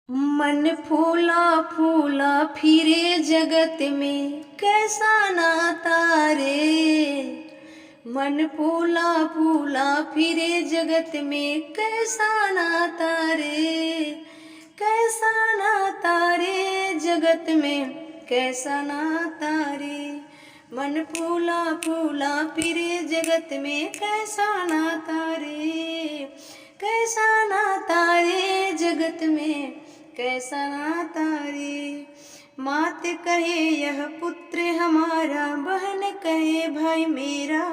मन फूला फूला फिरे जगत में कैसा नाता रे। मन फूला फूला फिरे जगत में कैसा नाता रे। कैसा नाता रे जगत में कैसा नाता रे। मन फूला फूला फिरे जगत में कैसा नाता रे। कैसा नाता रे जगत में कैसा नाता रे। मात कहे यह पुत्र हमारा, बहन कहे भाई मेरा,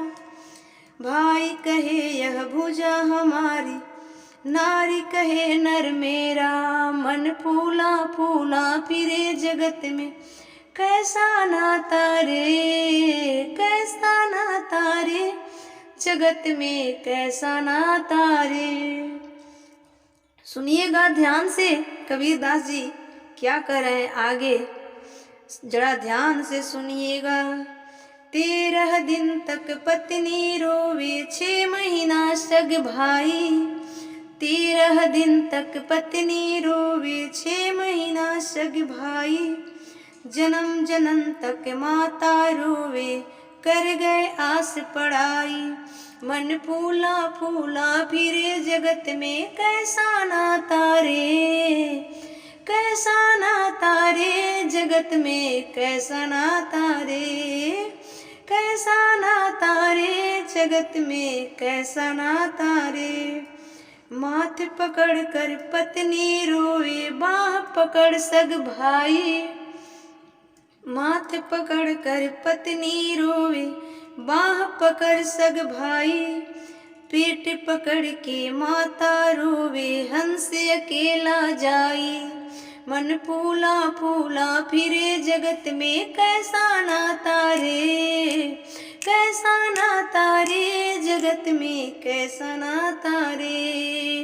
भाई कहे यह भुजा हमारी, नारी कहे नर मेरा। मन फूला फूला फिरे जगत में कैसा नाता रे। कैसा नाता रे जगत में कैसा नाता रे। सुनिएगा ध्यान से कबीरदास जी क्या कर रहे हैं आगे, जरा ध्यान से सुनिएगा। 13 दिन तक पत्नी रोवे, 6 महीना सग भाई। 13 दिन तक पत्नी रोवे, 6 महीना सग भाई। जन्म जन्म तक माता रोवे, कर गए आस पड़ाई। मन फूला फूला फिरे जगत में कैसा नाता रे। कैसा नाता रे जगत में कैसा नाता रे। कैसा नाता रे जगत में कैसा नाता रे। माथ पकड़ कर पत्नी रोए, बाह पकड़ सग भाई। माथ पकड़ कर पत्नी रोए, बाह पकड़ सग भाई। पेट पकड़ के माता रोवे, हंस अकेला जाई। मन फूला फूला फिरे जगत में कैसा नाता रे। कैसा नाता रे जगत में कैसा नाता रे।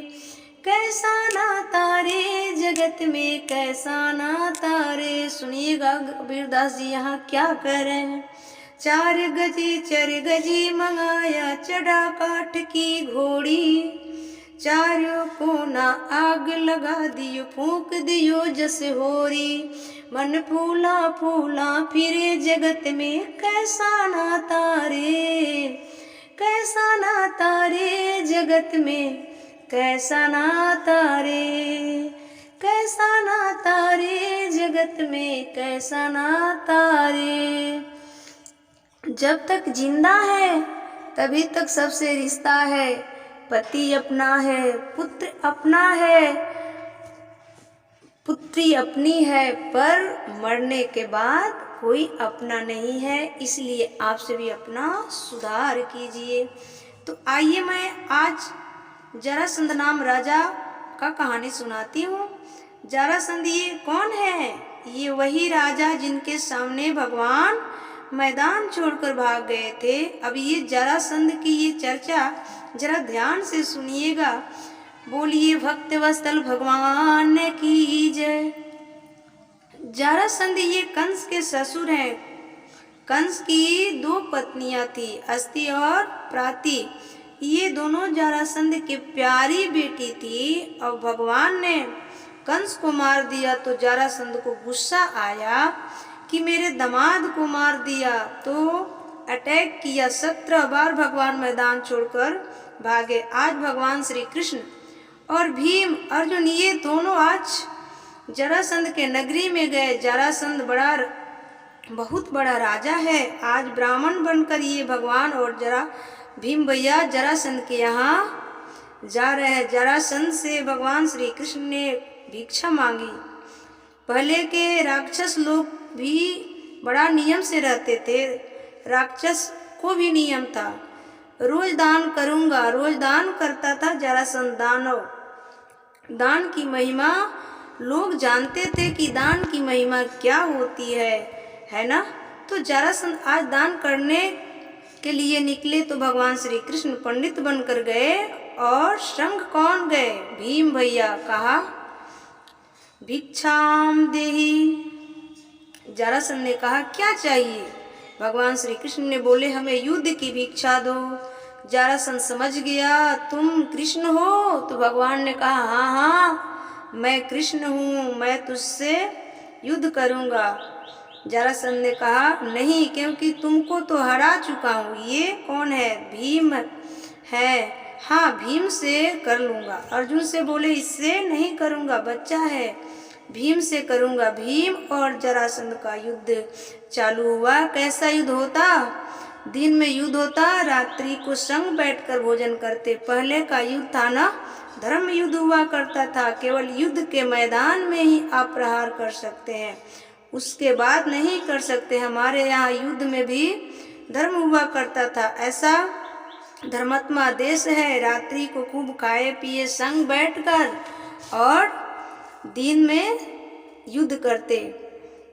कैसा नाता रे जगत में कैसा नाता रे। सुनिएगा कबीरदास जी यहाँ क्या कह रहे हैं। 4 गजी चर गजी मंगाया, चढ़ा काठ की घोड़ी। चारों कोना आग लगा दियो, फूंक दियो जस होरी। मन फूला फूला फिरे जगत में कैसा नाता रे। कैसा नाता रे जगत में कैसा नाता रे। कैसा नाता रे जगत में कैसा नाता रे। जब तक जिंदा है तभी तक सबसे रिश्ता है। पति अपना है, पुत्र अपना है, पुत्री अपनी है, पर मरने के बाद कोई अपना नहीं है। इसलिए आप सभी अपना सुधार कीजिए। तो आइए मैं आज जरासंध नाम राजा का कहानी सुनाती हूँ। जरासंध ये कौन है? ये वही राजा जिनके सामने भगवान मैदान छोड़कर भाग गए थे। अब ये जरासंध की ये चर्चा जरा ध्यान से सुनिएगा। बोलिए भक्त वत्सल भगवान की जय। जरासंध ये कंस के ससुर हैं। कंस की 2 पत्नियां थी, अस्ति और प्राति। ये दोनों जरासंध की प्यारी बेटी थी। और भगवान ने कंस को मार दिया तो जरासंध को गुस्सा आया कि मेरे दामाद को मार दिया, तो अटैक किया। 17 बार भगवान मैदान छोड़कर भागे। आज भगवान श्री कृष्ण और भीम अर्जुन ये दोनों आज जरासंध के नगरी में गए। जरासंध बहुत बड़ा राजा है। आज ब्राह्मण बनकर ये भगवान और भीम भैया जरासंध के यहाँ जा रहे हैं। जरासंध से भगवान श्री कृष्ण ने भिक्षा मांगी। पहले के राक्षस लोग भी बड़ा नियम से रहते थे। राक्षस को भी नियम था, रोज दान करूंगा, रोज दान करता था जरासंध। दान की महिमा लोग जानते थे कि दान की महिमा क्या होती है ना। तो जरासंध आज दान करने के लिए निकले तो भगवान श्री कृष्ण पंडित बनकर गए और संग कौन गए? भीम भैया। कहा भिक्षाम देहि। जरासंध ने कहा क्या चाहिए? भगवान श्री कृष्ण ने बोले हमें युद्ध की भिक्षा दो। जरासंध समझ गया तुम कृष्ण हो। तो भगवान ने कहा हाँ हाँ मैं कृष्ण हूँ, मैं तुझसे युद्ध करूँगा। जरासंध ने कहा नहीं, क्योंकि तुमको तो हरा चुका हूँ। ये कौन है? भीम है। हाँ, भीम से कर लूँगा। अर्जुन से बोले इससे नहीं करूँगा, बच्चा है, भीम से करूँगा। भीम और जरासंध का युद्ध चालू हुआ। कैसा युद्ध होता? दिन में युद्ध होता, रात्रि को संग बैठकर भोजन करते। पहले का युद्ध था ना, धर्म युद्ध हुआ करता था। केवल युद्ध के मैदान में ही आप प्रहार कर सकते हैं, उसके बाद नहीं कर सकते। हमारे यहाँ युद्ध में भी धर्म हुआ करता था। ऐसा धर्मात्मा देश है। रात्रि को खूब खाए पिए संग बैठकर और दिन में युद्ध करते।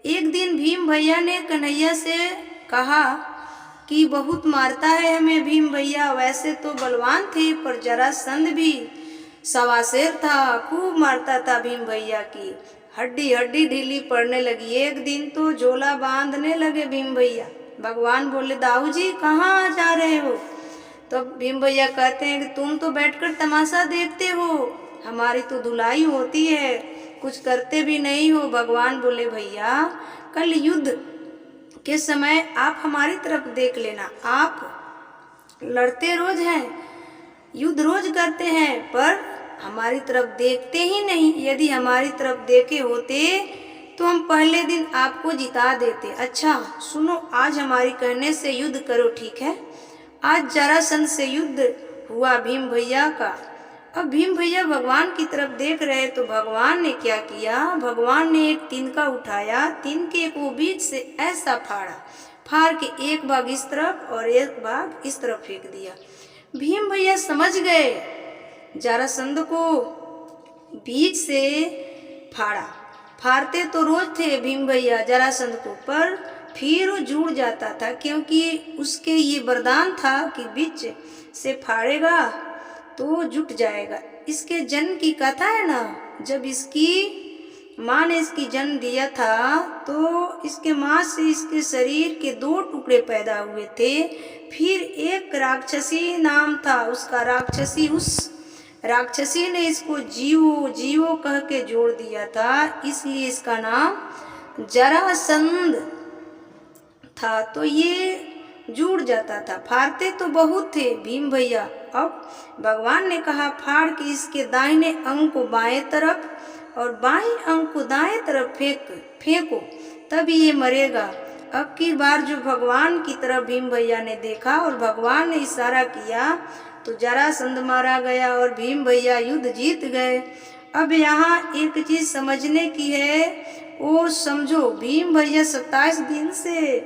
एक दिन भीम भैया ने कन्हैया से कहा कि बहुत मारता है हमें भीम भैया। वैसे तो बलवान थे, पर जरासंध भी सवा शेर था, खूब मारता था भीम भैया की। हड्डी हड्डी ढीली पड़ने लगी। एक दिन तो झोला बांधने लगे भीम भैया। भगवान बोले दाऊ जी कहाँ जा रहे हो? तो भीम भैया कहते हैं कि तुम तो बैठकर तमाशा देखते हो, हमारी तो धुलाई होती है, कुछ करते भी नहीं हो। भगवान बोले भैया कल युद्ध के समय आप हमारी तरफ देख लेना। आप लड़ते रोज हैं, युद्ध रोज करते हैं, पर हमारी तरफ देखते ही नहीं। यदि हमारी तरफ देखे होते तो हम पहले दिन आपको जिता देते। अच्छा सुनो, आज हमारी कहने से युद्ध करो, ठीक है? आज जरासंध से युद्ध हुआ भीम भैया का। अब भीम भैया भगवान की तरफ देख रहे तो भगवान ने क्या किया? भगवान ने एक तिनका उठाया, तिनके को बीच से ऐसा फाड़ा, फाड़ के एक भाग इस तरफ और एक भाग इस तरफ फेंक दिया। भीम भैया समझ गए, जरासंध को बीच से फाड़ा। फाड़ते तो रोज थे भीम भैया जरासंध को, पर फिर वो जुड़ जाता था, क्योंकि उसके ये वरदान था कि बीच से फाड़ेगा तो जुट जाएगा। इसके जन्म की कथा है ना, जब इसकी माँ ने इसकी जन्म दिया था तो इसके माँ से इसके शरीर के 2 टुकड़े पैदा हुए थे। फिर एक राक्षसी नाम था उसका, उस राक्षसी ने इसको जीवो जीवो कह के जोड़ दिया था, इसलिए इसका नाम जरासंध था। तो ये जुड़ जाता था। फाड़ते तो बहुत थे भीम भैया। अब भगवान ने कहा फाड़ के इसके दाहिने अंग को बाएं तरफ और बाएं अंग को दाएं तरफ फेंको, तब ये मरेगा। अब की बार जो भगवान की तरफ भीम भैया ने देखा और भगवान ने इशारा किया तो जरासंध मारा गया और भीम भैया युद्ध जीत गए। अब यहाँ एक चीज समझने की है, वो समझो भीम भैया 27 दिन से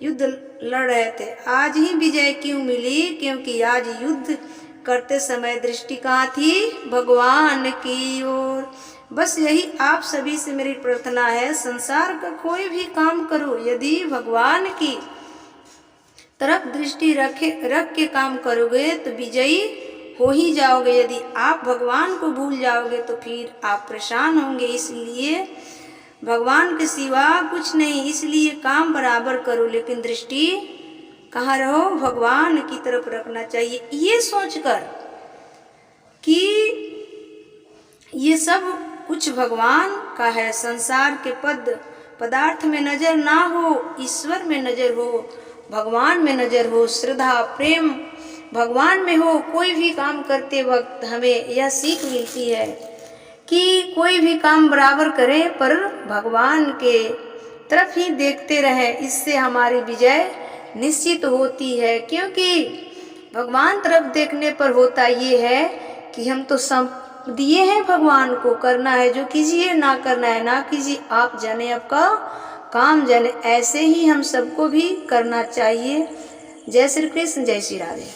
युद्ध लड़ रहे थे। आज ही विजय क्यों मिली? क्योंकि आज युद्ध करते समय दृष्टि कहाँ थी? भगवान की ओर। बस यही आप सभी से मेरी प्रार्थना है, संसार का कोई भी काम करो, यदि भगवान की तरफ दृष्टि रख के काम करोगे तो विजयी हो ही जाओगे। यदि आप भगवान को भूल जाओगे तो फिर आप परेशान होंगे। इसलिए भगवान के सिवा कुछ नहीं, इसलिए काम बराबर करो, लेकिन दृष्टि कहाँ रहो? भगवान की तरफ रखना चाहिए। ये सोचकर कि ये सब कुछ भगवान का है, संसार के पदार्थ में नजर ना हो, ईश्वर में नजर हो, भगवान में नजर हो, श्रद्धा प्रेम भगवान में हो। कोई भी काम करते वक्त हमें यह सीख मिलती है कि कोई भी काम बराबर करें पर भगवान के तरफ ही देखते रहें, इससे हमारी विजय निश्चित होती है। क्योंकि भगवान तरफ देखने पर होता ये है कि हम तो सब दिए हैं भगवान को, करना है जो कीजिए, ना करना है ना कीजिए, आप जाने आपका काम जाने। ऐसे ही हम सबको भी करना चाहिए। जय श्री कृष्ण, जय श्री राधे।